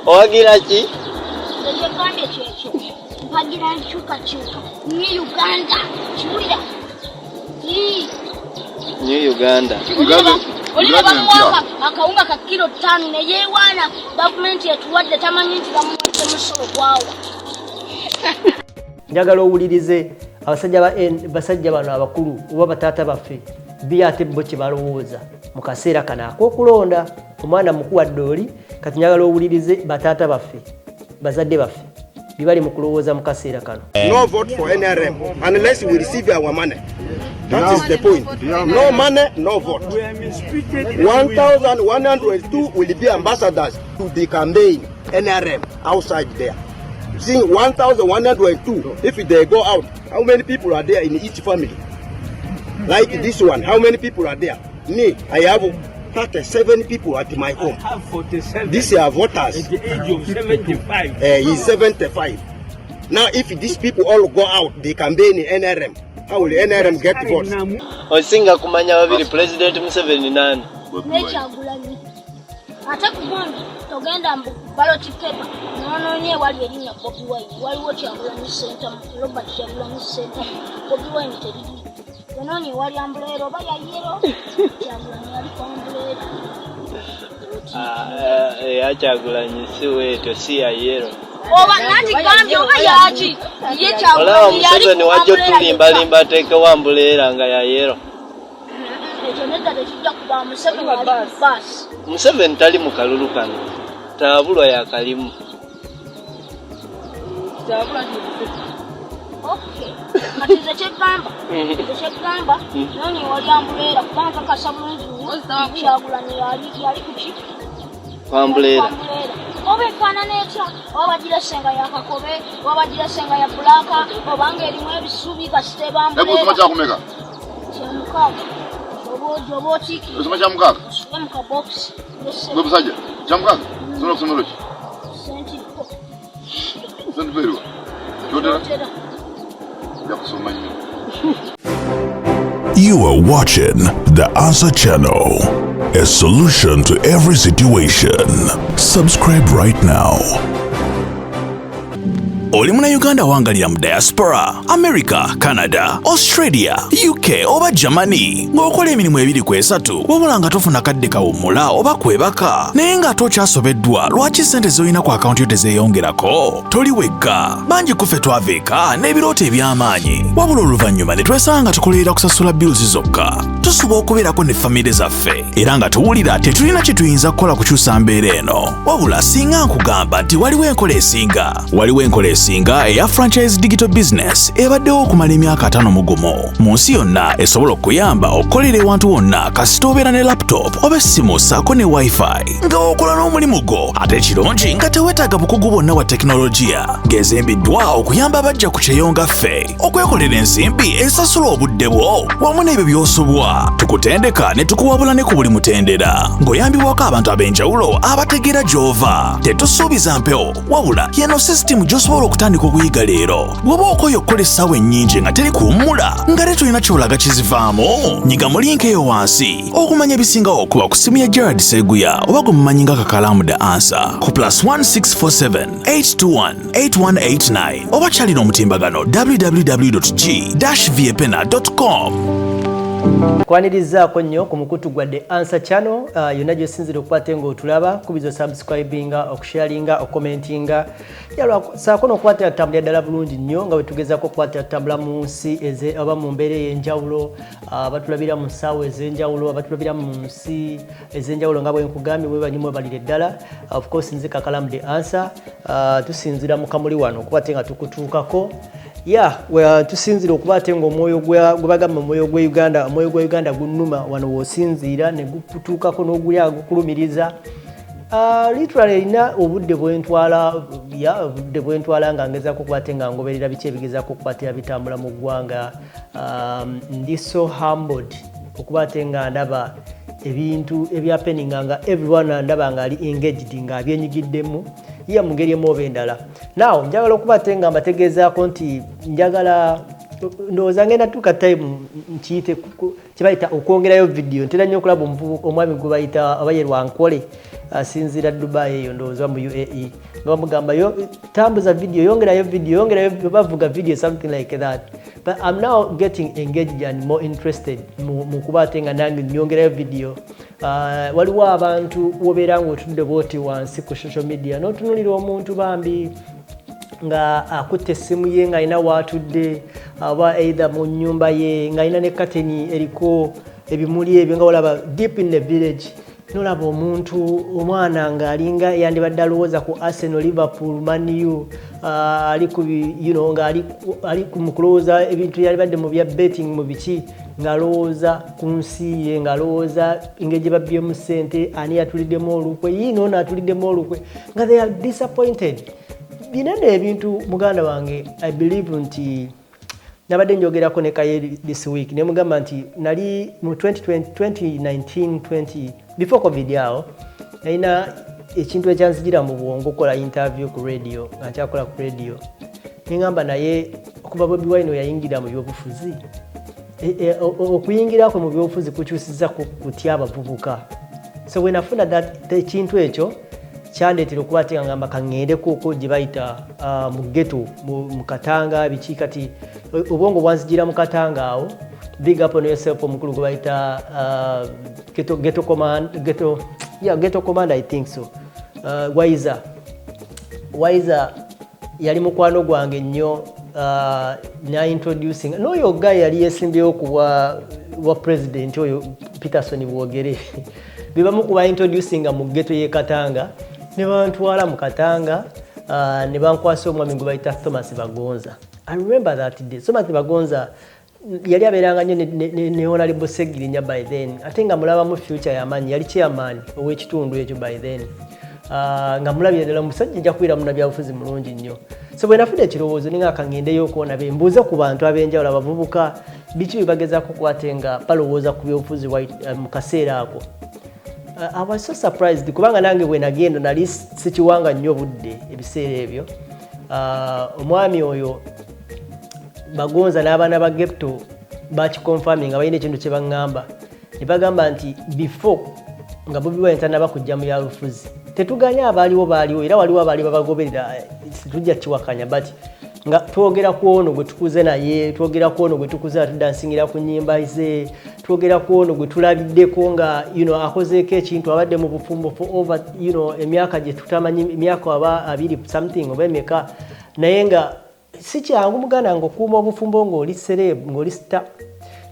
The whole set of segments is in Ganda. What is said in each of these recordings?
Owagira ki? Ekigambye kyekyo. Mpagira nkyukakyuka. New Uganda. Kiwulira? New Uganda. Olina bamuwanga akawunga ka kilo 5 ne yeewaana gavumenti etuwadde tamanyi nti bamuwadde musolo gwawa. Njagala owulirize abasajja bano abakulu oba bataata baffe byate bo kye balowooza mu kaseera kano ak'okulonda. Omwana mukuwa Ddooli kati njagala owulirize bataata baffe bazadde baffe bibali mu kulowooza mu kaseera kano. No vote for NRM unless we receive our money. That is the point. No money, no vote. 1,102 will be ambassadors to the campaign NRM outside there. See, 1,102. If they go out, how many people are there in each family? Like this one, how many people are there? Me, I have 37 people at my home. I have 47. These are voters. At the age of 75. He's 75. Now, if these people all go out, they campaign in NRM. How will NRM get votes? Osinga kumanya babiri President Museveni nani? Nekyagulanye. Ate kugondi togenda mbu ballot paper nonoonye wali erinnya Bobi Wine. Waliwo Kyagulanyi Center, Robert Kyagulanyi Center. Bobi Wine teriri. Yanoonye wali ambulero oba ya yero. Kyagulanyi yali ku ambulero. Kyagulanyi si weeto si ya yero. Oba nati gambye oba yaki ye Kyagulanyi yali Museveni wajja tulimbalimba ateeke wambuleera nga ya yero. Ekyo nedda tekijja kuba Museveni ali ku bus. Museveni tali mu kalulu kano. Taabulwa yakalimu. Okay. Kati ze kyegamba. Kyegamba noonye wali ambulera kubanga kakasa bulungi Kyagulanyi yali ku ki? Kwambuleera. Oba efaanana etya oba bagira senga ya Kakobe oba bagira senga ya Bulaka obanga erimu ebisubi kasite bambulera. Ekusoma kyakumeka? Kyamukaaga. Oba otiikira. Ekusoma kyamukaaga? Osuke mu kabokisi. Gwe musajja kyamukaaga? Soma kusomero ki? Sentipo. Sentipo eriwa? Kyotera? Yakusoma nnyo. You are watching the Answer Channel, a solution to every situation. Subscribe right now. Oli muna Uganda wangalira mu diaspora, America, Canada, Australia, UK oba Germany. Ng'okola emirimu ebiri ku esatu, wabula nga tofuna kadde kawummula oba kwebaka. Naye nga tokyasobeddwa lwaki ssente z'olina ku akaunti yo tezeeyongerako? Toli wekka. Bangi kuffe twaveeka n'ebirooto eby'amaanyi. Wabula oluvannyuma ne twesanga tukolerera kusasula bills zokka. Tusuba okubeerako ne famire zaffe. Era nga tuwulira tetulina kye tuyinza kukola kukyusa mbeera eno. Wabula singa nkugamba nti waliwo enkola esinga. Singa eya franchise digital business ebaddewo okumala emyaka 5 mugumu. Mu nsi yonna esobola okuyamba okukolera ewantu wonna kasita obeera ne laptop oba essimu ssaako ne wifi nga okola n'omulimu gwo ate ekirungi nga teweetaaga bukugu bwonna wa tekinologiya ng'ezimbiddwa okuyamba abajja ku kyeyonga ffe okwekolera ensimbi esasula obudde bwo wamu n'ebyo by'osobwa. Tukutendeka ne tukuwabula ne ku buli mutendera ng'oyambibwako abantu ab'enjawulo abategeera gy'ova. Tetusuubiza mpewo wabula yeno sisitimu gy'osobola okutandika okuyiga leero. Bw'oba okoye okukola essaawa ennyingi nga teri kuwummula nga tetulina kyolaga kizivaamu. Nyiga mu linki eyo wansi okumanya ebisingawo okuba ku simu ya Gerard Seguya oba gwe mumanyi nga KAKALAAMUDAANSWER ku +1 647 821 8189 oba kyalina omutimbagano www.g-viepena.com. Kwanirizaako nnyo ku mukutu gwa The Answer Channel. Yonna gy'osinzira okukwata ng'otulaba kubizo subscribinga, okusharinga, okomentinga. Saako n'okukwatira ttambula ddala bulungi nnyo nga bwe tugezaako okukwatira ttambula mu nsi oba mu mbeera ey'enjawulo, abatulabira mu ssaawa ez'enjawulo, abatulabira mu nsi ez'enjawulo nga bwe nkugambye bwe banyumu balire ddala. Of course nze Kakalaamu The Answer. Tusinzira mu kamuli wano okukwate nga tukutuukako. Tusinzira okuba ate ng'omwoyo gwe bagamba omwoyo gwa Uganda gunnuma wano w'osinziira ne gutuukako n'ogulya gukulumiriza. Literally erina obudde bwentwala nga ngezaako okuba ate nga ngoberera biki ebigezaako okukwatira bitambula mu ggwanga. Ndi so humbled okuba ate nga ndaba ebintu ebyapeninga nga everyone ndaba nga ali engaged nga abyenyigiddemu mu ngeri emu oba endala. Now njagala okuba ate nga mbategeezaako nti njagala ndowooza ngenda tuka time nkiyite kibayita okwongerayo video ntera nnyo okulaba omwami gwe bayita abayerwa nkole asinzira Dubai eyo ndowooza mu UAE nga bamugamba tambuza video yongerayo bavuga video something like that. But I'm now getting engaged and more interested mu kuba ate nga nange nyongerayo video. Waliwo abantu wobeera ng'otudde booti wansi ku social media n'otunulira omuntu bambi nga akutte essimu ye ng'alina waatudde aba either mu nnyumba ye ng'alina ne kateni eriko ebimuli ebyo nga olaba deep in the village nolaba omuntu omwana ng'alinga yandibadde alowooza ku Arsenal, Liverpool, Man U ali ku ng'ali mu kulowooza ebintu yalibadde mu bya betting mu biki ng'alowooza ku nsi ye ng'alowooza engeri gye babbyemu ssente ani yatuliddemu olukwe yiino ono atuliddemu olukwe nga they are disappointed. Binene ebintu muganda wange I believe nti nabadde njogerako ne Kaye this week ne mugamba nti nali mu 2019 before covid yao naina ekintu ekyanzijira mu bwongo kola interview ku radio nkyakola ku radio ngamba naye okuba Bobi Wine yayingira mu byobufuzi okuyingira mu byobufuzi kukyusiza kutya abavubuka. So when afuna that ekintu ekyo kyandetera okuba ate ngamba kangende kuko gye bayita mu ghetto mu Katanga biki kati obwongo bwanzijira mu Katanga awo. Big up on yourself omukulu gwe bayita ghetto command I think so. Waiza yali mukwano gwange nnyo na introducing n'oyo guy yali yesimbyewo ku wa president oyo Peterson Bwogere bibamu kuba introducing mu ghetto ye Katanga ne bantwala mu Katanga ne bankwasa omwami gwe bayita Thomas Bagonza. I remember that day. Thomas Bagonza yali abeeranga nnyo ne Honorable Segirinya by then ate nga mulaba mu future yamanyi yali chairman ow'ekitundu ekyo by then nga mulabye ddala musajja ajja kubeera munnabyabufuzi mulungi nnyo. So bwe nafuna ekirowoozo ninga kangendeyo okuwona be mbuuze ku bantu ab'enjawulo abavubuka biki bye bagezaako kwate nga balowooza ku byobufuzi mu kaseera ako. I was so surprised kubanga nange bwe nagenda nali sikiwanga nnyo budde ebiseera ebyo. Omwami oyo Bagonza n'abaana ba Gepto bakikonfirming nga balina ekintu kye baŋŋamba ne bagamba nti before nga Bobi Wine tanaba kujja mu byabufuzi tetuganya baaliwo era waliwo abaali babagoberera tujja kiwakanya but nga twogera ku ono gwe tukuze naye twogera ku ono gwe tukuze atudansingira ku nnyimba ze twogera ku ono gwe tulabiddeko nga akozeeko ekintu abadde mu bufumbo for over emyaka gye tutamanyi emyaka aba 20 something oba emeka naye nga si kyangu muganda ng'okuuma obufumbo ng'oli celeb ng'oli star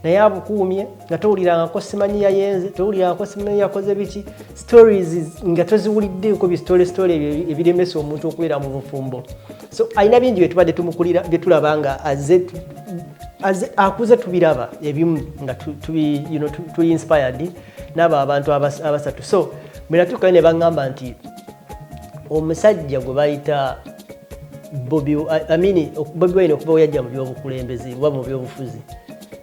naye abukuumye nga towulirangako simanyi yayenze towulirangako simanyi yakoze biki stories nga toziwuliddeeko story ebiremesa omuntu okubeera mu bufumbo. So alina bingi bye tubadde tumukulira bye tulaba nga akuze tubiraba ebimu nga tuli inspired n'abo abantu abasatu. So bwe natuukayo ne baŋŋamba nti omusajja gwe bayita Bobi Wine okuba yajja mu byobukulembeze oba mu byobufuzi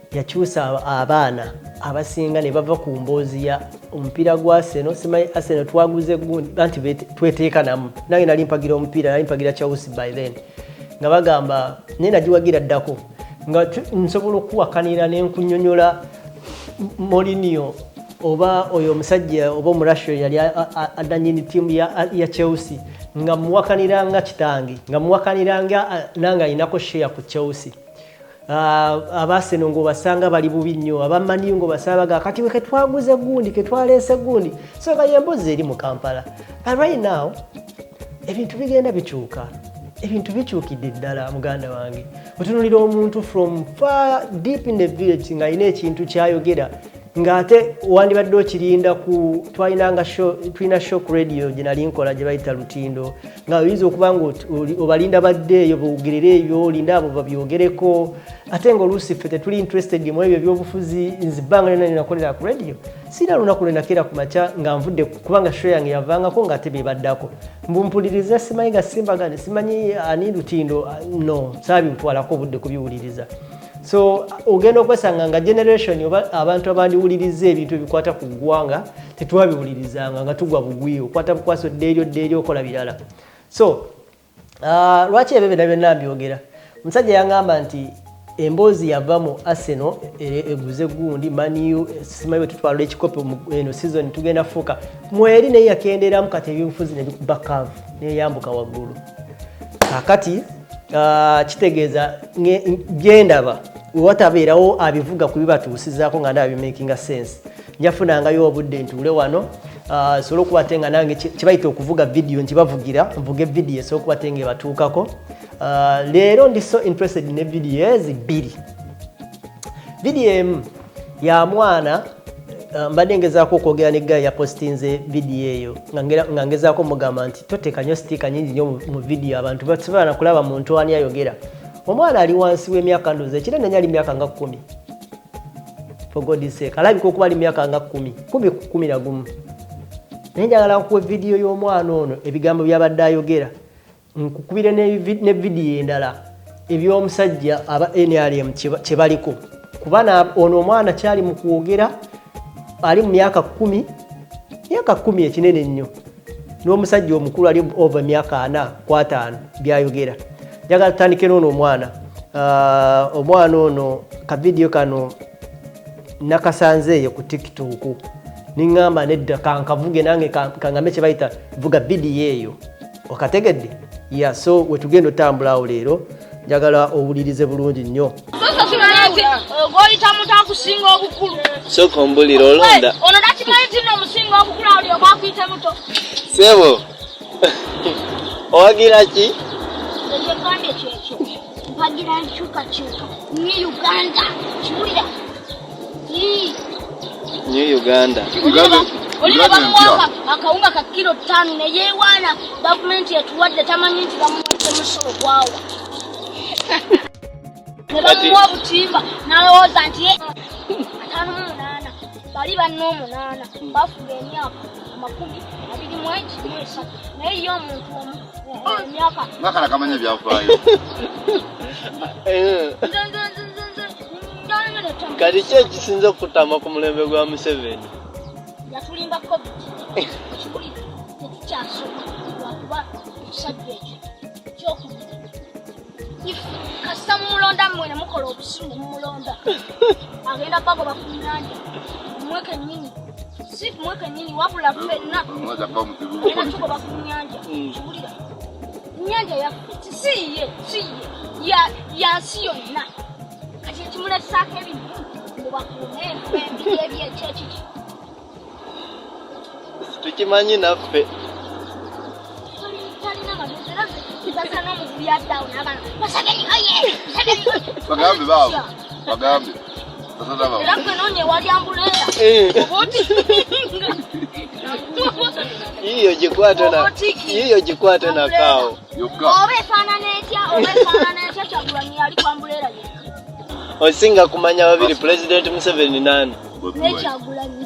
yakyusa abaana abasinga ne bava ku mboozi ya omupiira gwa Arsenal. Simanyi Arsenal twaguze gundi anti tweteeka namu nange nali mpagira omupiira nali mpagira Chelsea by then nga bagamba naye nagiwagira ddako nga nsobola okuwakanira n'enkunyonyola Mourinho oba oyo omusajja oba omurasho yali adanyini ttiimu ya Chelsea nga muwakaniranga kitange nga muwakaniranga nanga inako share ku Chelsea. Abaseno ngo basanga bali bubi nnyo abamani ngo basabaga kati we ketwaguze gundi ketwalese gundi so kayemboze eri mu Kampala. But right now ebintu bigenda bikyuka ebintu bikyukidde ddala muganda wange otunulira omuntu from far deep in the village nga ine ekintu kyayogera ngate wandibadde okirinda ku twina shock radio gye nali nkola gye bayita Lutindo nga oyinza okuba nga obalinda badde eyo boogerere ebyo olinda abo babyogereko ate nga oluusi ffe tetuli interested mu ebyo ebyobufuzi nzibbanga nena ninakolera ku radio sina lunaku lwenakera ku makya nga nvudde kubanga show yange yavangako nga ate bebaddako mbumpuliriza simanyi ga simbagane simanyi ani Lutindo no saabintwalako obudde kubiwuliriza. So ogenda okwesanga nga generation oba abantu abandiwuliriza ebintu ebikwata ku ggwanga tetwabiwulirizanga nga tugwa bugwi okwata bukwaso ddeeri okola birala. So lwaki ebyo byonna byonna mbyogera omusajja yaŋŋamba nti emboozi yava mu Arsenal eguze gundi maniyu simayo tutwala ekikopo eno season tugenda fuka mweri naye yakenderamu kati ebyobufuzi ne bakavu ne yambuka waggulu kakati kitegeeza byendaba watabeerawo abivuga ku bibatuusizaako nga ndaba bimakinga sense njafunangayo obudde ntuule wano sobola okubate nga nange kibayita okuvuga video nkibavugira nvuga evidiyo esobola okubate nga ebatuukako leero ndi so interested ne video ezibiri video emu ya mwana mbadde ngezaako okwogera ne gayi yapostinze video eyo nga ngezaako mugamba nti toteeka nnyo sitiika nyingi nnyo mu video abantu basobola kulaba muntu ani ayogera omwana ali wansi w'emyaka ndoze ekinene ali myaka nga 10 for God's sake alabika okuba ali myaka nga 10 naye njagala nkuwe video y'omwana ono ebigambo byabadde ayogera nkukubire ne video endala eby'omusajja aba NRM kye baliko kuba ono omwana kyali mu kwogera ali mu myaka 10 ekinene nnyo n'omusajja omukulu ali over myaka 4 ku 5 byayogera njagala tutandike n'ono omwana ono ka video kano nakasanzeeyo ku TikTok niŋŋamba nedda kankavuge nange kangambe kye bayita vuga video eyo okategedde ya so wetugenda otambulawo leero njagala owulirize bulungi nnyo goyita muntu akusinga obukulu sooka ombulira olonda ono takimanyi nti nno omusinga obukulu ali oba akuyita muto sebo owagira ki ekyekambye kyekyo mpagira nkyukakyuka ni Uganda kiwulira New Uganda olina bamuwanga akawunga ka kilo 5 neyeewaana gavumenti etuwadde tamanyi nti bamuwadde musolo gwawa ne bamuwa butimba n'alowooza nti 58 bali banno 8 bafuga emyaka 23 naye ye omuntu emyaka nakala kamanya byafaayo kati ki ekisinze okutama ku mulembe gwa Museveni yatulimba covid kikulira tetukyasoma lwakuba ekisajja ekyo kyokubiri kasita mumulonda mmwe ne mukola obusungu mumulonda agenda bagoba ku nnyanja mweke nnyini si mweke nnyini wabula ffenna era tugoba ku nnyanja kiwulira nnyanja yaffe siye yansi yonna kati ekimulesaako ebintu mubakuume embiri ebyekyekiki tukimanyi naffe talina magezi era kibasa n'omuvubi addawo n'abaana Museveni oye bagambe baabo bagambe era gwe noonye wali ambuleera obuti yiyo gikwate nakaawo oba efaanana etya Kyagulanyi yali ku ambuleera yekka osinga kumanya babiri President Museveni nani ne Kyagulanyi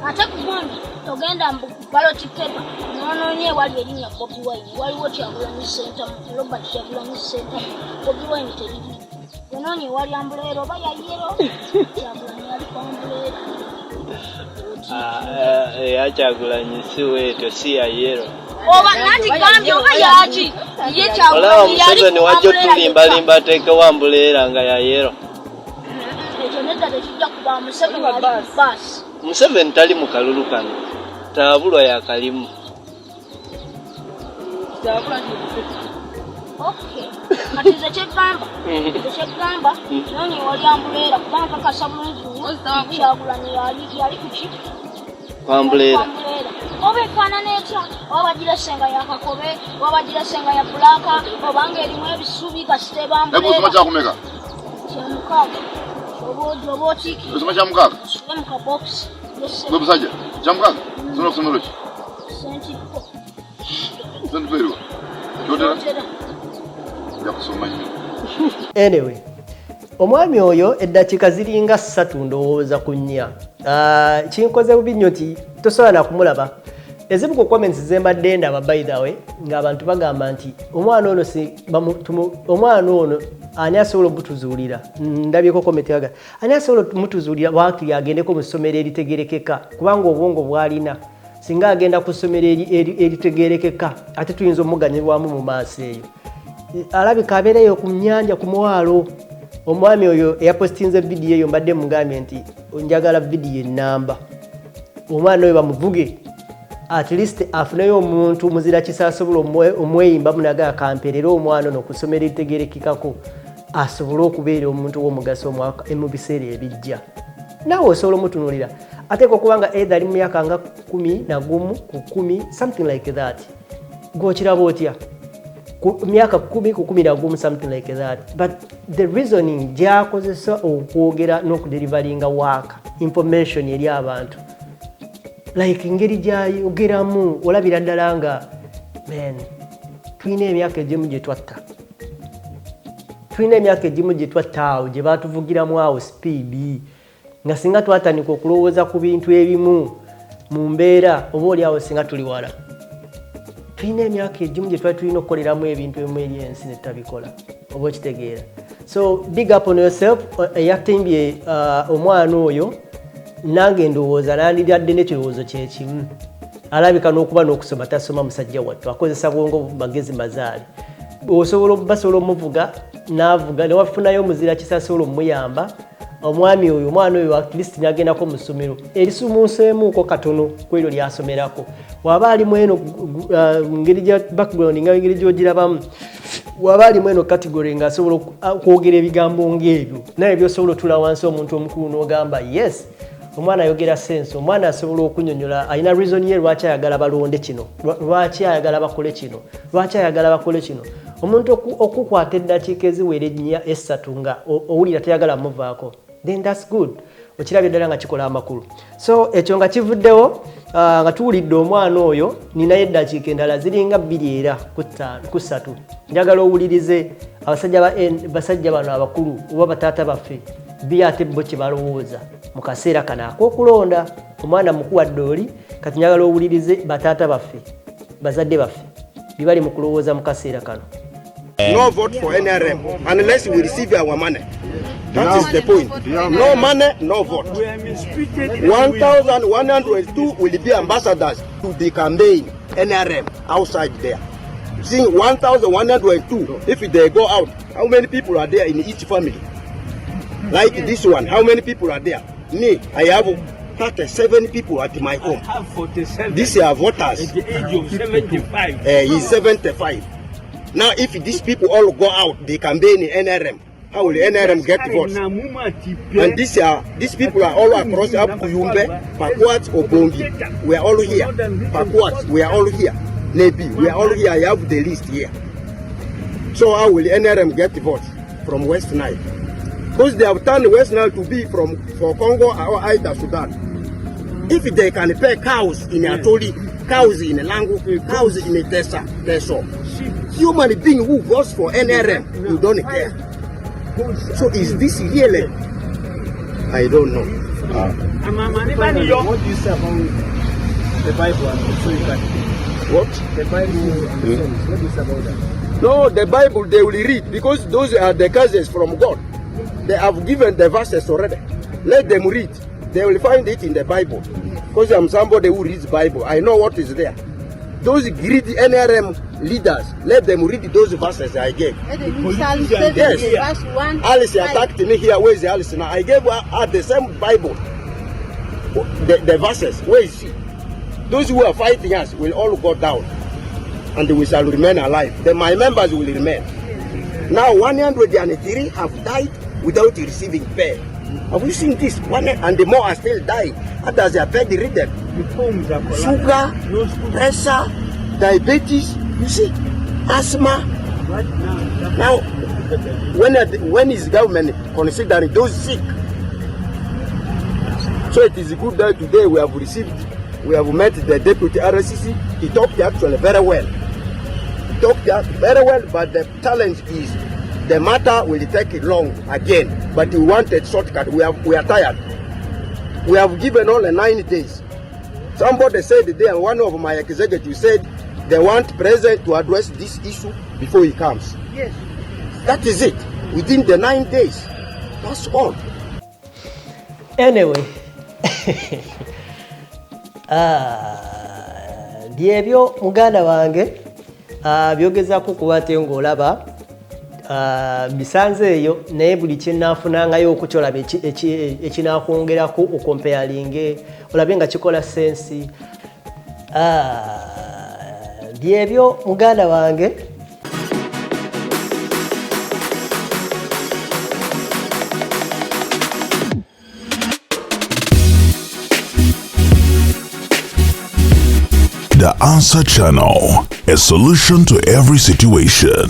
ate kugundi togenda mu ballot paper nonoonye wali erinnya Bobi Wine waliwo Kyagulanyi center Robert Kyagulanyi center Bobi Wine teriri nonoonye wali ambuleera oba yayero Kyagulanyi yali ku ambuleera eya Kyagulanyi si weeto si yayero oba nati gambye oba yaki ye Kyagulanyi yali Museveni wajja tulimbalimba ateekewo ambuleera nga yayero ekyo nedda tekijja kuba Museveni ali ku baasi Museveni tali mu kalulu kano taabulwa yakalimu kati nze kyeggamba nonye wali ambuleera kubanga kakasa bulungi nnyo Kyagulanyi yali kuki kwambuleera oba efaanana etya oba bagiresenga yakakobe oba bagiresenga ya bulaka obanga erimu ebisubi kasita ebambuleera kyakumeka kyamukaaga oba okiikiri osoma kyamukaaga mukabokisi gwe musajja kyamukaaga sobola okusomero ki sentiko sentiperiwa kyotera yakusoma nnyo anyway omwami oyo eddakiika ziringa 3 ndowooza ku 4 kinkoze bubi nnyo nti tosobola nakumulaba ezimu ku comments zembadde ndaba by the way ng'abantu bagamba nti omwana ono ani asobola obutuzuulira ndabyeko comment yaga ani asobola omutuzuulira waakiri agendeko mu ssomero eritegerekeka kubanga obwongo bwalina singa agenda ku ssomero eritegerekeka ate tuyinza omuganyibwamu mu maaso eyo alabika abeereyo ku nnyanja ku mwalo omwami oyo eyapostinze video eyo mbadde mugambye nti njagala video enamba omwana oyo bamuvuge at least afuneyo omuntu muzira kisasobola omweyimba munaga akamperera omwana ono kusomera itegerekekako asobola okubeera omuntu w'omugaso mu biseera ebijja naawe osobola omutunuulira ateeka okubanga either ali mu myaka nga 11 ku 10 something like that gw'okiraba otya myaka 10 ku 11 something like that but the reasoning gyakozesa okwogera n'okuderivalinga waaka information eri abantu like ngeri gyayogeramu olabira ddala nga man tulina emyaka egimu gye twatta awo gye baatuvugiramu awo speed nga singa twatandika okulowooza ku bintu ebimu mu mbeera oba oli awo singa tuli wala tulina emyaka egimu gye twali tulina okukoleramu ebintu ebimu eri ensi ne tutabikola oba okitegeera so big up on yourself eyatimbye omwana oyo nange ndowooza nandiradde n'ekirowoozo kyekimu alabika n'okuba n'okusoma tasoma musajja wattu akozesa bwongo magezi mazaali basobola omuvuga n'avuga newafunayo omuzira kisasobola omuyamba omwami oyo omwana oyo at least nagendako mu ssomero erisumuuseemuuko katono ku eryo lyasomerako waba alimu eno ngeri gya background nga ngeri gyogirabamu waba alimu eno category ng'asobola okwogera ebigambo ng'ebyo naye byosobola otula wansi omuntu omukulu n'ogamba yes omwana ayogera sense omwana asobola okunyonyola alina reason ye lwaki ayagala balonde kino lwaki ayagala bakole kino omuntu okukwata eddakiika eziwera ennya essatu nga owulira tayagala muvaako then that's good okirabye ddala nga kikola amakulu so ekyo nga kivuddewo nga tuwulidde omwana oyo ninayo eddakiika endala ziringa 2 era ku 3 njagala owulirize basajja bano abakulu oba bataata baffe ate bo kye balowooza mu kaseera kano ak'okulonda omwana mukuwadde oli kati njagala owulirize bataata baffe bazadde baffe bye bali mu kulowooza mu kaseera kano. No vote for NRM unless we receive our money. That is the point. No money, no vote. 1,102 will be ambassadors to the campaign NRM outside there. See, 1,102, if they go out, how many people are there in each family? Like this one, how many people are there? Me, I have 37 people at my home. I have 47. These are voters. At the age of 75. He's 75. Now, if these people all go out, they campaign in NRM. How will NRM get votes? And these people are all across up Kuyumbe, Pakwats, Obongi. We are all here. Pakwats, we are all here. Nebi, we are all here. I have the list here. So how will NRM get votes from West Nile? Because they have turned West Nile to be for Congo or either Sudan. If they can pay cows in Atoli, cows in Lango, cows in Tessa, human being who votes for NRM, you don't care. So is this really? I don't know. What do you say about the Bible? What? The Bible. What do you say about that? No, the Bible they will read because those are the curses from God. They have given the verses already. Let them read. They will find it in the Bible. Because I'm somebody who reads Bible. I know what is there. Those greedy NRM leaders, let them read those verses I gave. Yes. Alice attacked me here. Where is Alice now? I gave her the same Bible. The verses. Where is she? Those who are fighting us will all go down. And we shall remain alive. Then my members will remain. Now 103 have died without receiving pay. Have you seen this? And the more are still dying. Others are bedridden. Sugar, pressure, diabetes, you see, asthma. Now, when is government considering those sick? So it is good that today we have met the deputy RCC. He talked actually very well. But the challenge is the matter will take long again. But we wanted shortcut. We are tired. We have given all 9 days. Somebody said there, one of my executives said they want president to address this issue before he comes. Yes. That is it. Within the 9 days. That's all. Anyway. Byebyo muganda wange byogezaako kuba ate ng'olaba bisanze eyo naye buli kyenaafunangayo okukyolaba ekinakwongerako okompeyalinge olabe nga kikola sensi. Byebyo muganda wange. The Answer Channel, a solution to every situation.